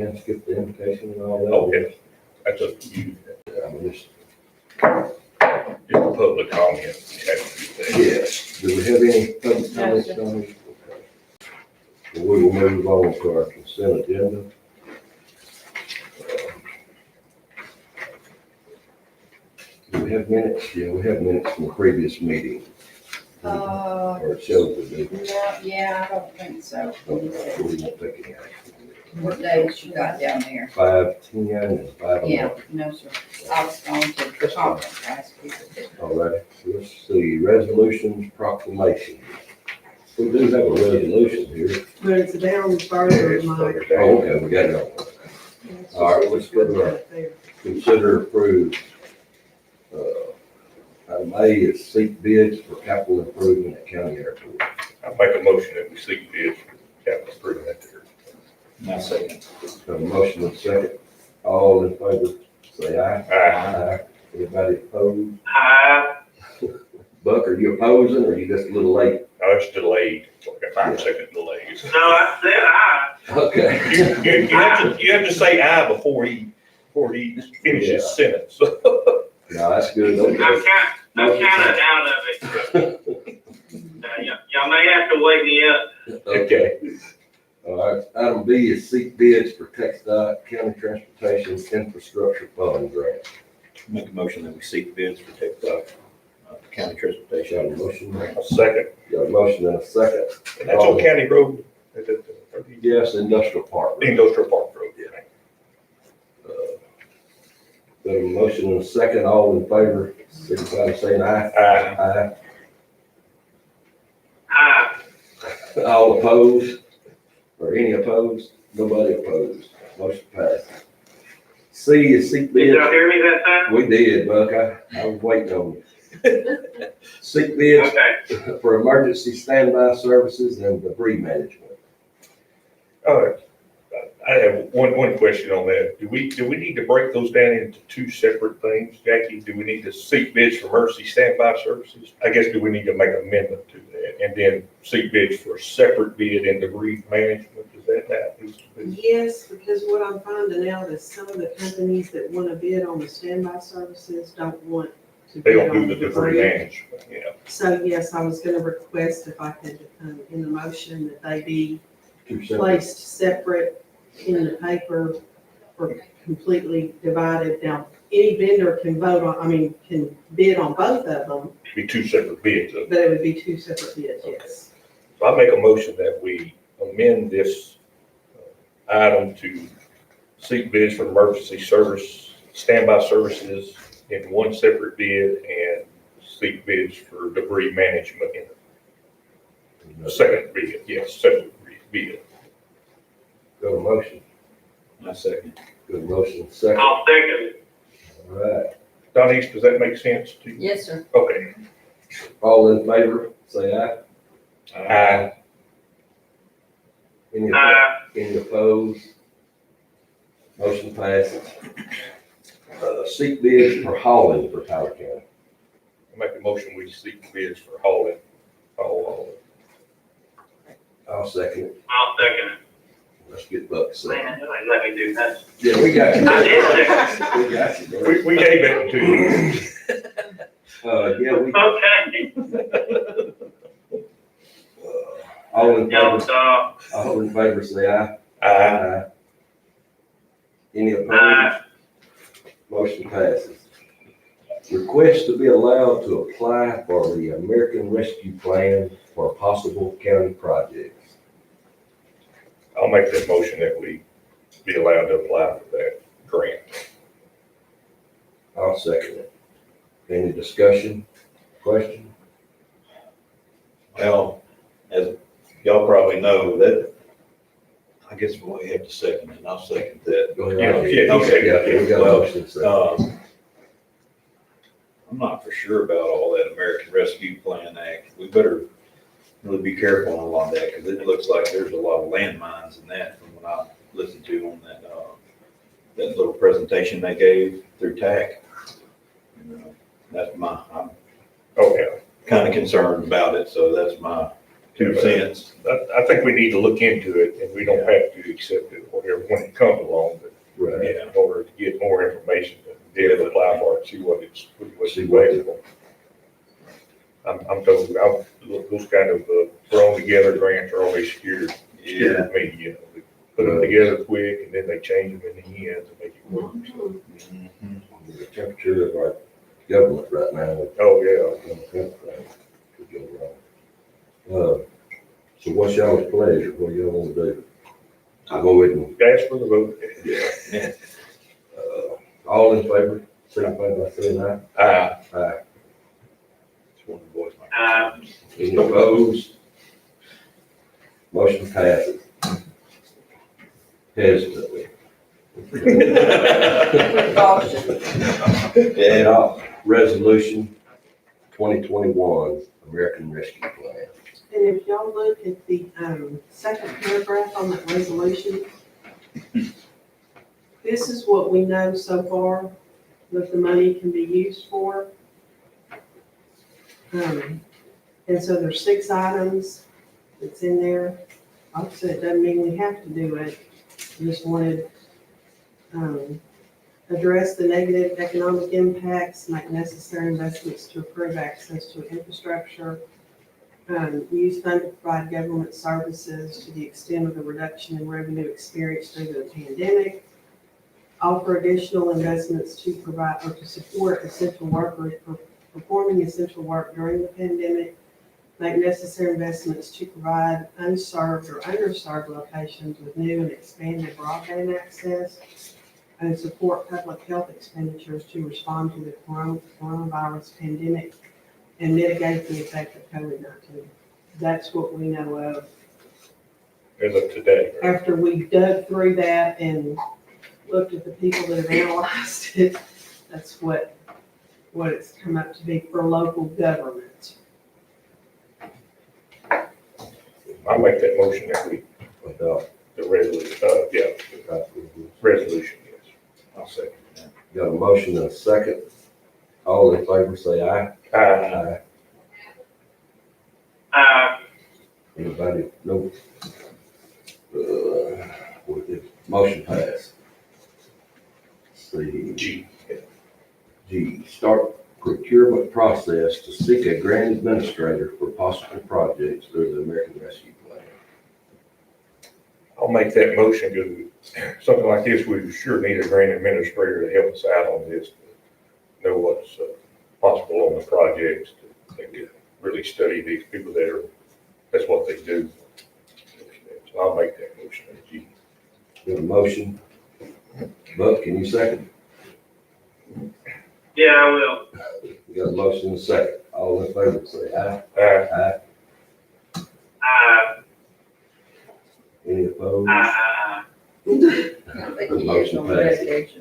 And skip the invitation and all that. Okay, that's up to you. I mean, it's, Just a public comment. yes. Do we have any public No, comments sir. on this? Okay. Well, we will move on to our consent agenda. Do we have minutes? Yeah, we have minutes from the previous meeting. Or it shows that they, No, yeah, I don't think so. we won't take any action. What days you got down there? 5:10 and 5:11. Yeah, no, sir. I was going to the conference last week. All right, so let's see, resolutions, proclamation. We do have a resolution here. But it's down further, Mike. Oh, okay, we got it on. All right, let's go to there. Consider approve. Item A is seek bids for capital improvement at county airport. I make a motion that we seek bids for capital improvement there. Now second. Have a motion and a second. All in favor, say aye. Aye. Anybody opposed? Aye. Buck, are you opposing or are you just a little late? No, it's delayed, it's like a 5-second delay. No, I said aye. Okay. You have to say aye before he finishes his sentence. No, that's good. I'm Okay. kinda out of it. Y'all may have to wake me up. Okay. All right, item B is seek bids for TxDOT County Transportation Infrastructure Fund grant. Make a motion that we seek bids for TxDOT, county Got a transportation. motion? A second, Got a motion and a second. and that's on county road, Yes, industrial park. Industrial Park Road. Got a motion and a second. All in favor, signify by saying aye. Aye. Aye. All opposed? Or any opposed? Nobody opposed. Motion passed. C is seek Did bids. y'all hear me that time? We did, Buck. I was waiting on you. Seek bids Okay. for emergency standby services and debris management. I have one question on that. Do we need to break those down into two separate things, Jackie? Do we need to seek bids for emergency standby services? I guess do we need to make an amendment to that and then seek bids for a separate bid in debris management? Is that that needs to be? Yes, because what I'm finding out is some of the companies that want to bid on the standby services don't want to They bid don't on do the the debris debris. management, yeah. So yes, I was gonna request if I could, in the motion, that they be Two separate. placed separate in the paper or completely divided. Now, any vendor can vote on, can bid on both of them, Be two separate bids. but it would be two separate bids, yes. So I make a motion that we amend this item to seek bids for emergency service, standby services in one separate bid and seek bids for debris management in a second bid, yes, separate bid. Got a motion. Now second. Good motion, second. I'll second it. All right. Donnie, does that make sense to you? Yes, sir. Okay. All in favor, say aye. Aye. Any Aye. opposed? Motion passes. Seek bids for hauling for Tyler County. I make a motion, we seek bids for hauling. I'll second it. I'll second Let's get Buck it. second. Man, nobody let me do that. Yeah, we got you. I did second. We got you, bro. We gave it to you. Yeah, we, Okay. all in Y'all, favor, all in favor, say aye. Aye. Any opposed? Aye. Motion passes. Request to be allowed to apply for the American Rescue Plan for possible county projects. I'll make that motion that we be allowed to apply for that grant. I'll second it. Any discussion, question? Well, as y'all probably know, that, I guess we have to second it, and I'll second that. Go Yeah, ahead. yeah, Okay. Yeah, we got a motion, second. I'm not for sure about all that American Rescue Plan Act. We better really be careful on a lot of that, because it looks like there's a lot of landmines in that from what I listened to on that little presentation they gave through TAC. You know, I'm Okay. kind of concerned about it, so that's my 2 cents. I think we need to look into it, and we don't have to accept it, whatever, when it comes along, but Right. in order to get more information, to be able to apply for it, see what's See what it- available. I'm told, those kind of thrown together grants are always scared me, you know. They put them together quick, and then they change them in the end to make it work. Mhm. The temperature of our government right now. Oh, yeah. Could go wrong. So what's y'all's pleasure? What do y'all want to do? I'll go ahead and, Ask for the vote. all in favor, signify by saying aye. Aye. It's one of the boys. Might- Any opposed? Motion passes. Hesitantly. With caution. Yeah. Adopt resolution 2021 American Rescue Plan. And if y'all look at the, second paragraph on that resolution, this is what we know so far that the money can be used for. And so there's 6 items that's in there. Obviously, it doesn't mean we have to do it. I just wanted, address the negative economic impacts, make necessary investments to improve access to infrastructure, use fund to provide government services to the extent of the reduction in revenue experienced due to the pandemic, offer additional investments to provide or to support essential workers performing essential work during the pandemic, make necessary investments to provide unserved or underserved locations with new and expanded broadband access, and support public health expenditures to respond to the coronavirus pandemic and mitigate the effect of COVID-19. That's what we know of. As of today. After we dug through that and looked at the people that have analyzed it, that's what it's come up to be for local government. I'll make that motion that we, Adopt. the resolution, yes. I'll second that. Got a motion and a second. All in favor, say aye. Aye. Anybody? No. What is, motion passed. See. G, start procurement process to seek a grant administrator for possible projects through the American Rescue Plan. I'll make that motion, because something like this, we sure need a grant administrator to help us out on this, to know what's possible on the projects, to really study these people that are, that's what they do. So I'll make that motion. G. Got a motion. Buck, can you second? Yeah, I will. We got a motion and a second. All in favor, say aye. Aye. Aye. Any opposed? Motion passes.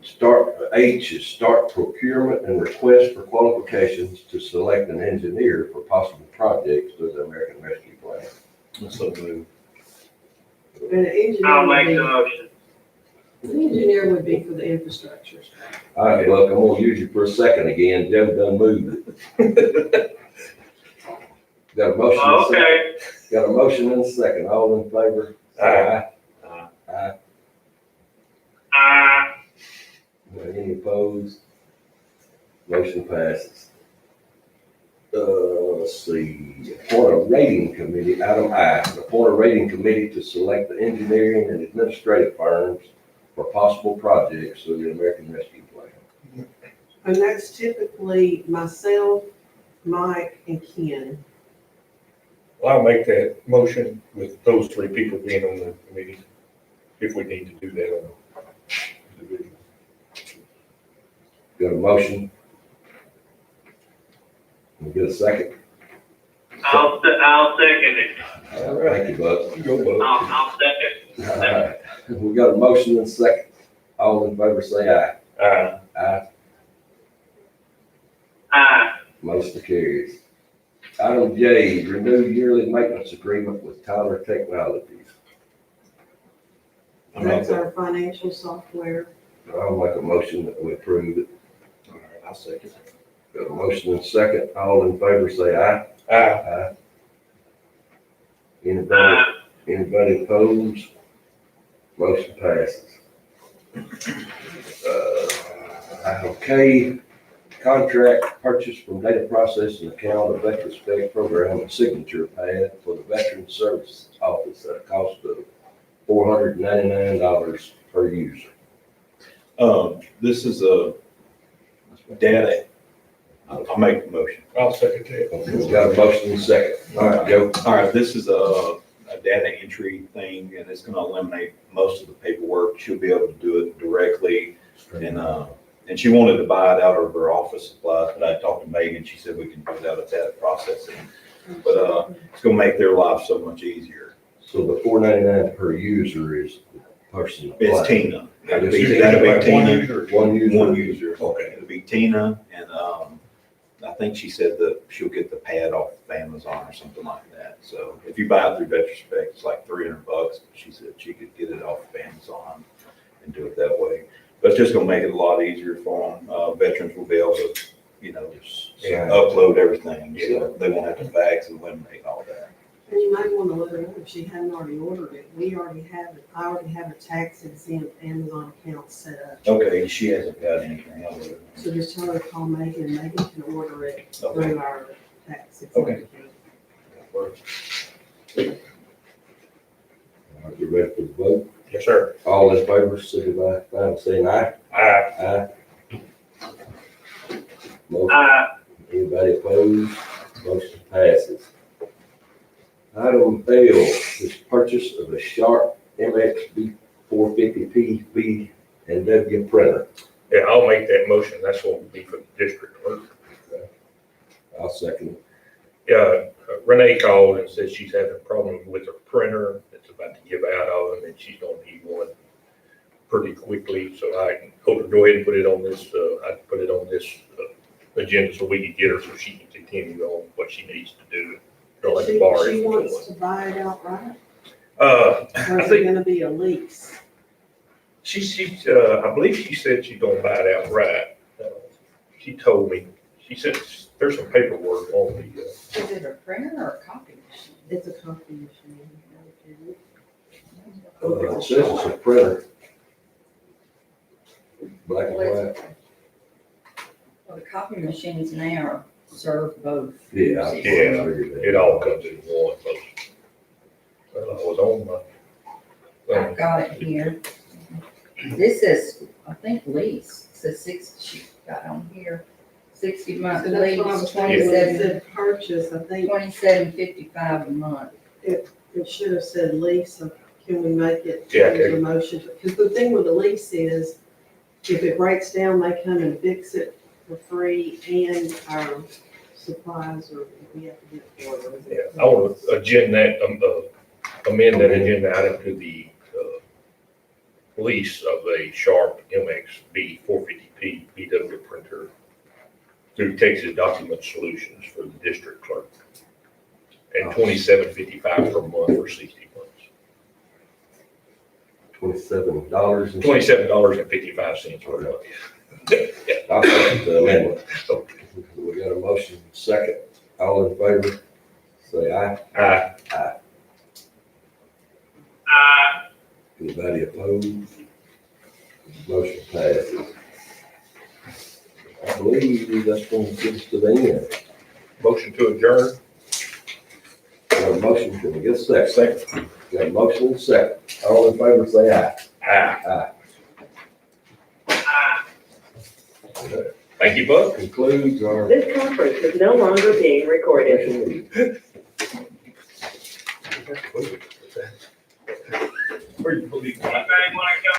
Start, H is start procurement and request for qualifications to select an engineer for possible projects through the American Rescue Plan. So move. And the I'll engineer make the would motion. be, the engineer would be for the infrastructure. All right, Buck, I'm gonna use you for a second again. Jim done moved it. Got a motion and a second. Okay, Got a motion and a second. All in favor? Say Aye. Aye. Any opposed? Motion passes. Let's see, appoint a rating committee, item I, appoint a rating committee to select the engineering and administrative firms for possible projects through the American Rescue Plan. And that's typically myself, Mike, and Ken. Well, I'll make that motion with those 3 people being on the committee, if we need to do that on the individual. Got a motion? Can we get a second? I'll second it. All right, thank you, Buck. Go, Buck. I'll second. All right, we got a motion and a second. All in favor, say aye. Aye. Aye. Aye. Motion carries. Item J, renew yearly maintenance agreement with Tyler Technologies. That's our financial software. I'll make a motion that we approve it. All right, I'll second. Got a motion and a second. All in favor, say aye. Aye. Anybody opposed? Motion passes. Item K, contract purchase from data processing account of veteran spec program and signature pad for the Veteran Services Office at a cost of $499 per user. This is a data, I'll make the motion. I'll second that. Okay, we got a motion and a second. All right, Joe. All right, this is a data entry thing, and it's gonna eliminate most of the paperwork. She'll be able to do it directly, and she wanted to buy it out of her office supplies, but I talked to Megan, she said we can do it out of data processing. But, it's gonna make their life so much easier. So the $499 per user is the person. It's applying. Tina. That'll be Tina. One user. One user. Okay. It'll be Tina, and, I think she said that she'll get the pad off of Amazon or something like that. So if you buy it through Vetrospect, it's like $300. She said she could get it off of Amazon and do it that way. But it's just gonna make it a lot easier for them. Veterans will be able to, just Yeah. upload everything, so they won't have to fax and eliminate all that. And you might want to let her know if she hadn't already ordered it. I already have a tax exempt Amazon account set up. Okay, she hasn't got anything else. So just tell her to call Megan, and Megan can order it Okay. through our tax exempt Okay. account. All right, you ready for the vote? Yes, sir. All in favor, signify by saying aye. Aye. Aye. Motion. Aye. Anybody opposed? Motion passes. Item L is purchase of a Sharp MXB 450P B and W printer. Yeah, I'll make that motion. That's what will be for the district clerk. I'll second it. Renee called and said she's having a problem with her printer. It's about to give out on them and she's gonna need one pretty quickly. So I told her, go ahead and put it on this, I put it on this agenda so we can get her so she can continue on what she needs to do. Don't have to borrow it She from wants someone. to buy it outright, Or or is it gonna be a lease? I believe she said she's gonna buy it outright. She told me, she said there's some paperwork on the, Is it a printer or a copy machine? It's a copy machine. It says it's a printer. Black and white. Well, the copy machines now serve both. Yeah. I figured that. it all comes in one. Well, I was on my. I've got it here. This is, I think lease, it says 60, she got on here, 60 month So that's what I was lease, saying, when it 27, said purchase, I think 27.55 a month. it should have said lease, so can we make it Yeah, a motion? Because the thing with the lease is, if it breaks down, they come and fix it for free and our supplies, or if we have to get it for them. Yeah, I want to amend that agenda item to the lease of a Sharp MXB 450P BW printer through Texas Document Solutions for the district clerk. And $27.55 per month for 60 months. $27. $27.55 per month. Yeah. I'll second the amendment. We got a motion, second. All in favor, say aye. Aye. Anybody opposed? Motion passes. I believe that's going to get us to the end. Motion to adjourn. Got a motion, can we get a second? Second. Got a motion and a second. All in favor, say aye. Aye. Aye. Thank you, Bud. Concludes our This conference is no longer being recorded. special meeting. Where you believe? Anybody want to come